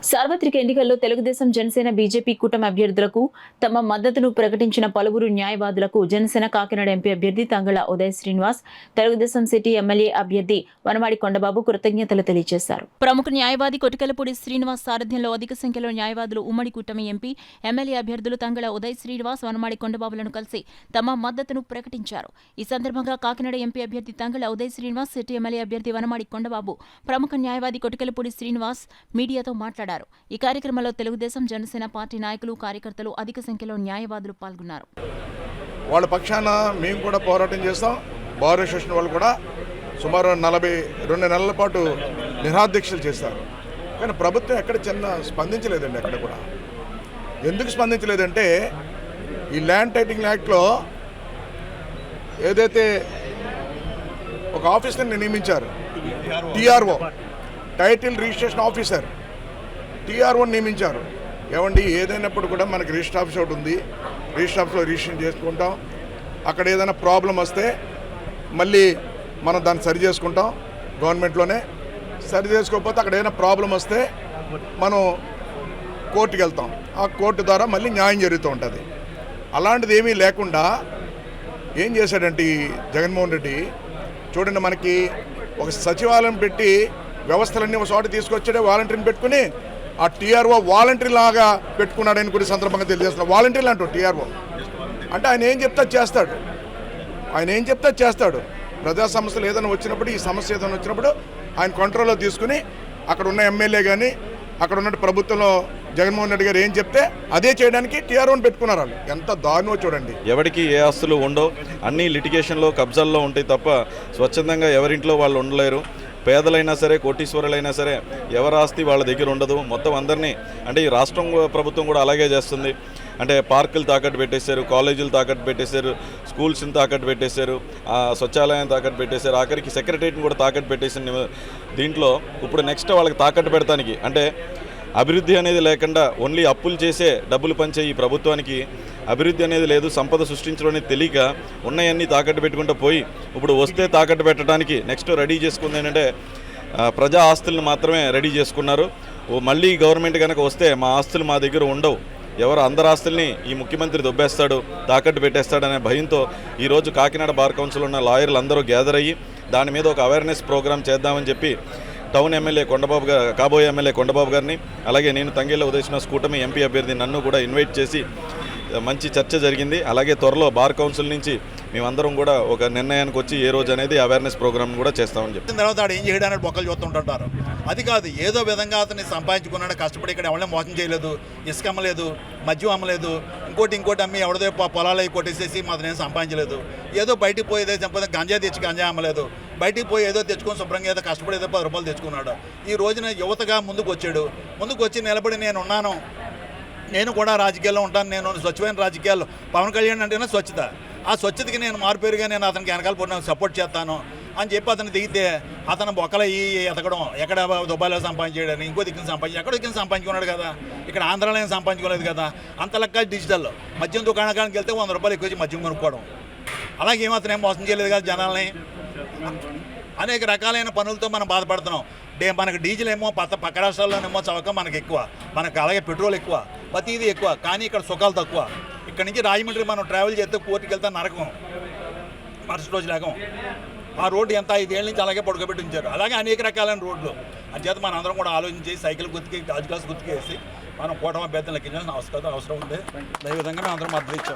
సార్వత్రిక ఎన్నికల్లో తెలుగుదేశం జనసేన బీజేపీ కూటమి అభ్యర్థులకు తమ మద్దతును ప్రకటించిన పలువురు న్యాయవాదులకు జనసేన కాకినాడ ఎంపీ అభ్యర్థి తంగళ ఉదయ్ శ్రీనివాస్, తెలుగుదేశం సిటీ ఎమ్మెల్యే అభ్యర్థి వనమాడి కొండబాబు కృతజ్ఞతలు తెలియజేశారు. ప్రముఖ న్యాయవాది కొటికలపూడి శ్రీనివాస్ సారథ్యంలో అధిక సంఖ్యలో న్యాయవాదులు ఉమ్మడి కూటమి ఎంపీ, ఎమ్మెల్యే అభ్యర్థులు తంగళ ఉదయ్ శ్రీనివాస్, వనమాడి కొండబాబులను కలిసి తమ మద్దతును ప్రకటించారు. ఈ సందర్భంగా కాకినాడ ఎంపీ అభ్యర్థి తంగళ ఉదయ్ శ్రీనివాస్, సిటీ ఎమ్మెల్యే అభ్యర్థి వనమాడి కొండబాబు, ప్రముఖ న్యాయవాది కొటికలపూడి శ్రీనివాస్ మీడియాతో మాట్లాడారు. ఈ కార్యక్రమంలో తెలుగుదేశం జనసేన పార్టీ నాయకులు, కార్యకర్తలు అధిక సంఖ్యలో న్యాయవాదులు పాల్గొన్నారు. వాళ్ళ పక్షాన మేము కూడా పోరాటం చేస్తాం. బార్ అసోసియేషన్ వాళ్ళు కూడా సుమారు 42 నెలల పాటు నిరాదీక్షలు చేస్తారు. కానీ ప్రభుత్వం ఎక్కడ స్పందించలేదండి. ఎక్కడ కూడా ఎందుకు స్పందించలేదంటే ఈ ల్యాండ్ టైటిలింగ్ యాక్ట్లో ఏదైతే ఒక ఆఫీసర్ని నియమించారు, టీఆర్ఓ, టైటిల్ రిజిస్ట్రేషన్ ఆఫీసర్, టీఆర్ఓని నియమించారు. ఏమండి, ఏదైనప్పుడు కూడా మనకి రిజిస్టర్ ఆఫీస్ ఒకటి ఉంది, రిజిస్టర్ ఆఫీస్లో రిజిస్ట్రేషన్ చేసుకుంటాం. అక్కడ ఏదైనా ప్రాబ్లం వస్తే మళ్ళీ మనం దాన్ని సరి చేసుకుంటాం. గవర్నమెంట్లోనే సరి చేసుకోకపోతే అక్కడ ఏదైనా ప్రాబ్లం వస్తే మనం కోర్టుకి వెళ్తాం. ఆ కోర్టు ద్వారా మళ్ళీ న్యాయం జరుగుతూ ఉంటుంది. అలాంటిది ఏమీ లేకుండా ఏం చేశాడంటే ఈ జగన్మోహన్ రెడ్డి, చూడండి, మనకి ఒక సచివాలయం పెట్టి వ్యవస్థలన్నీ ఒక చోట తీసుకొచ్చాడే, వాలంటీర్ని పెట్టుకుని ఆ టీఆర్ఓ వాలంటీర్ లాగా పెట్టుకున్నాడని కూడా సందర్భంగా తెలియజేస్తున్నాడు. వాలంటీర్లు అంటూ టీఆర్ఓ అంటే ఆయన ఏం చెప్తే చేస్తాడు. ప్రజా సమస్యలు ఏదైనా వచ్చినప్పుడు, ఈ సమస్య ఏదైనా వచ్చినప్పుడు ఆయన కంట్రోల్లో తీసుకుని అక్కడ ఉన్న ఎమ్మెల్యే కానీ అక్కడ ఉన్న ప్రభుత్వంలో జగన్మోహన్ రెడ్డి గారు ఏం చెప్తే అదే చేయడానికి టీఆర్ఓని పెట్టుకున్నారు. వాళ్ళు ఎంత దారుణమో చూడండి. ఎవరికి ఏ ఆస్తులు ఉండవు, అన్ని లిటిగేషన్లో, కబ్జాల్లో ఉంటాయి తప్ప స్వచ్ఛందంగా ఎవరింట్లో వాళ్ళు ఉండలేరు. పేదలైనా సరే, కోటీశ్వరులైనా సరే, ఎవరి ఆస్తి వాళ్ళ దగ్గర ఉండదు. మొత్తం అందరినీ, అంటే ఈ రాష్ట్రం ప్రభుత్వం కూడా అలాగే చేస్తుంది. అంటే పార్కులు తాకట్టు పెట్టేశారు, కాలేజీలు తాకట్టు పెట్టేశారు, స్కూల్స్ని తాకట్టు పెట్టేశారు, స్వచ్ఛాలయాన్ని తాకట్టు పెట్టేశారు, ఆఖరికి సెక్రటరీని కూడా తాకట్టు పెట్టేసిన దీంట్లో ఇప్పుడు నెక్స్ట్ వాళ్ళకి తాకట్టు పెడతానికి, అంటే అభివృద్ధి అనేది లేకుండా ఓన్లీ అప్పులు చేసే, డబ్బులు పంచే ఈ ప్రభుత్వానికి అభివృద్ధి అనేది లేదు, సంపద సృష్టించడం అనేది తెలియక ఉన్నాయన్నీ తాకట్టు పెట్టుకుంటూ పోయి ఇప్పుడు వస్తే తాకట్టు పెట్టడానికి నెక్స్ట్ రెడీ చేసుకుంది ఏంటంటే ప్రజా ఆస్తులను మాత్రమే రెడీ చేసుకున్నారు. మళ్ళీ గవర్నమెంట్ కనుక వస్తే మా ఆస్తులు మా దగ్గర ఉండవు, ఎవరు అందరు ఆస్తుల్ని ఈ ముఖ్యమంత్రి దొబ్బేస్తాడు, తాకట్టు పెట్టేస్తాడనే భయంతో ఈరోజు కాకినాడ బార్ కౌన్సిల్ ఉన్న లాయర్లు అందరూ గ్యాదర్ అయ్యి దాని మీద ఒక అవేర్నెస్ ప్రోగ్రామ్ చేద్దామని చెప్పి టౌన్ ఎమ్మెల్యే కొండబాబు గారు, కాబోయే ఎమ్మెల్యే కొండబాబు గారిని, అలాగే నేను తంగేళ్ళ ఉదయ్ శ్రీనివాస్ కూటమి ఎంపీ అభ్యర్థి నన్ను కూడా ఇన్వైట్ చేసి మంచి చర్చ జరిగింది. అలాగే త్వరలో బార్ కౌన్సిల్ నుంచి మేమందరం కూడా ఒక నిర్ణయానికి వచ్చి ఏ రోజు అనేది అవేర్నెస్ ప్రోగ్రామ్ కూడా చేస్తామని చెప్పి తర్వాత ఆడు ఏం చేయడానికి బొక్కలు చూస్తుంటారు. అది కాదు, ఏదో విధంగా అతన్ని సంపాదించుకున్నాడు, కష్టపడి ఇక్కడ ఎవరైనా మోసం చేయలేదు, ఇసుక అమ్మలేదు, మద్యం అమ్మలేదు, ఇంకోటి అమ్మి ఎవరిదో పొలాలు అవి కొట్టేసేసి మాత్రం సంపాదించలేదు. ఏదో బయటికి పోయి ఏదో సంపాదన గంజా తెచ్చి గంజా అమ్మలేదు, బయటికి పోయి ఏదో తెచ్చుకొని శుభ్రంగా ఏదో కష్టపడి ఏదో 10 రూపాయలు తెచ్చుకున్నాడు. ఈ రోజున యువతగా ముందుకు వచ్చి నిలబడి నేను కూడా రాజకీయాల్లో ఉంటాను, నేను స్వచ్ఛమైన రాజకీయాల్లో, పవన్ కళ్యాణ్ అంటేనే స్వచ్ఛత, ఆ స్వచ్ఛతకి నేను మారుపేరుగా నేను అతనికి వెనకాల పడిన సపోర్ట్ చేస్తాను అని చెప్పి అతను దిగితే అతను బొక్కల ఎతకడం, ఎక్కడ దుబాయ్లో సంపాదించాడని, ఇంకో దిక్కుని సంపాదించుకున్నాడు కదా, ఇక్కడ ఆంధ్రాలో ఏం సంపాదించుకోలేదు కదా. అంత లెక్క డిజిటల్లో మద్యం దుకాణానికి వెళ్తే 100 రూపాయలు ఎక్కువ మద్యం కొనుక్కోవడం, అలాగే ఏమాత్రం ఏం మోసం చేయలేదు కదా జనాల్ని. అనేక రకాలైన పనులతో మనం బాధపడుతున్నాం. మనకు డీజిల్ ఏమో పక్క రాష్ట్రాల్లోనేమో చవక మనకు ఎక్కువ, మనకు అలాగే పెట్రోల్ ఎక్కువ, ప్రతిదీ ఎక్కువ, కానీ ఇక్కడ సుఖాలు తక్కువ. ఇక్కడ నుంచి రాజమండ్రి మనం ట్రావెల్ చేస్తే కోర్టుకి వెళ్తే నరకం, మరుసటి రోజు లేకం. ఆ రోడ్డు ఎంత 5 ఏళ్ళ నుంచి అలాగే పడుకోబెట్టి ఉంచారు. అలాగే అనేక రకాలైన రోడ్లు. అంచేత మన అందరం కూడా ఆలోచించి సైకిల్ గుర్తుకి, గాజు గ్లాస్ గుర్తుకేసి మనం కూటమి అభ్యర్థులు లెక్కించాల్సిన అవసరం ఉంది. అదేవిధంగా మేము అందరం మద్దతు ఇచ్చాం.